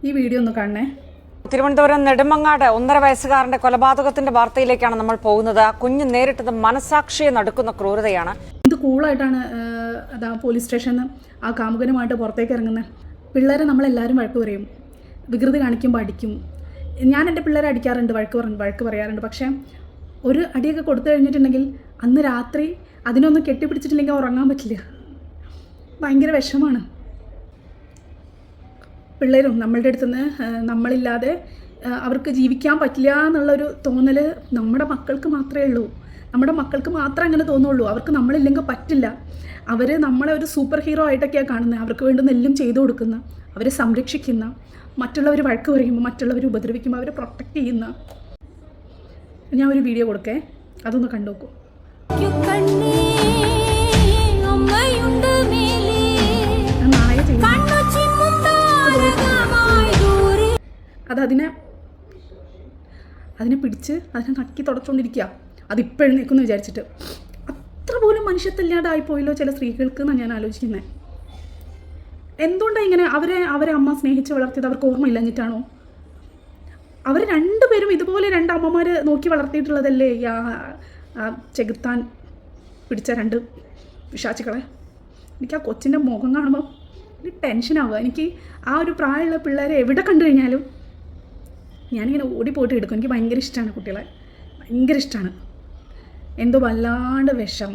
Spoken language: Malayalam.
ഈ വീഡിയോ ഒന്ന് കാണണേ. തിരുവനന്തപുരം നെടുമങ്ങാട് 1.5 വയസ്സുകാരന്റെ കൊലപാതകത്തിന്റെ വാർത്തയിലേക്കാണ് നമ്മൾ പോകുന്നത്. ആ കുഞ്ഞ് നേരിട്ടത് മനസാക്ഷിയെ നടുക്കുന്ന ക്രൂരതയാണ്. ഇത് കൂളായിട്ടാണ് അതാ പോലീസ് സ്റ്റേഷനിൽ നിന്ന് ആ കാമുകനുമായിട്ട് പുറത്തേക്ക് ഇറങ്ങുന്നത്. പിള്ളേരെ നമ്മളെല്ലാവരും വഴക്ക് പറയും, വികൃതി കാണിക്കുമ്പോൾ അടിക്കും. ഞാൻ എൻ്റെ പിള്ളേരെ അടിക്കാറുണ്ട്, വഴക്ക് പറയാറുണ്ട്. പക്ഷേ ഒരു അടിയൊക്കെ കൊടുത്തു കഴിഞ്ഞിട്ടുണ്ടെങ്കിൽ അന്ന് രാത്രി അതിനൊന്നും കെട്ടിപ്പിടിച്ചിട്ടില്ലെങ്കിൽ ഉറങ്ങാൻ പറ്റില്ല. ഭയങ്കര വിഷമാണ്. പിള്ളേരും നമ്മളുടെ അടുത്തുനിന്ന് നമ്മളില്ലാതെ അവർക്ക് ജീവിക്കാൻ പറ്റില്ല എന്നുള്ളൊരു തോന്നൽ നമ്മുടെ മക്കൾക്ക് മാത്രമേ ഉള്ളൂ. നമ്മുടെ മക്കൾക്ക് മാത്രമേ അങ്ങനെ തോന്നുള്ളൂ. അവർക്ക് നമ്മളില്ലെങ്കിൽ പറ്റില്ല. അവർ നമ്മളെ ഒരു സൂപ്പർ ഹീറോ ആയിട്ടൊക്കെയാണ് കാണുന്നത്. അവർക്ക് വേണ്ടുന്ന എല്ലാം ചെയ്തു കൊടുക്കുന്ന, അവരെ സംരക്ഷിക്കുന്ന, മറ്റുള്ളവർ വഴക്ക് പറയുമ്പോൾ മറ്റുള്ളവർ ഉപദ്രവിക്കുമ്പോൾ അവരെ പ്രൊട്ടക്റ്റ് ചെയ്യുന്ന. ഞാൻ ഒരു വീഡിയോ കൊടുക്കേ, അതൊന്ന് കണ്ടു നോക്കൂ. നായ ചെയ്യുന്നു അതിനെ പിടിച്ച് അതിനെ നക്കി തുടച്ചുകൊണ്ടിരിക്കുക. അതിപ്പോൾ എഴുന്നേക്കുമെന്ന് വിചാരിച്ചിട്ട്. അത്ര പോലും മനുഷ്യത്തില്ലാണ്ടായിപ്പോയല്ലോ ചില സ്ത്രീകൾക്ക് എന്നാണ് ഞാൻ ആലോചിക്കുന്നത്. എന്തുകൊണ്ടാണ് ഇങ്ങനെ? അവരെ അമ്മ സ്നേഹിച്ച് വളർത്തിയത് അവർക്ക് ഓർമ്മയില്ലഞ്ഞിട്ടാണോ? അവർ രണ്ടുപേരും ഇതുപോലെ 2 അമ്മമാർ നോക്കി വളർത്തിയിട്ടുള്ളതല്ലേ ആ ചെകുത്താൻ പിടിച്ച 2 പിശാചുക്കളെ. എനിക്ക് ആ കൊച്ചിൻ്റെ മുഖം കാണുമ്പോൾ എനിക്ക് ടെൻഷനാവുക. എനിക്ക് ആ ഒരു പ്രായമുള്ള പിള്ളേരെ എവിടെ കണ്ടു കഴിഞ്ഞാലും ഞാനിങ്ങനെ ഓടിപ്പോയിട്ട് എടുക്കും. എനിക്ക് ഭയങ്കര ഇഷ്ടമാണ് കുട്ടികളെ, ഭയങ്കര ഇഷ്ടമാണ്. എന്തോ വല്ലാണ്ട് വിഷമം.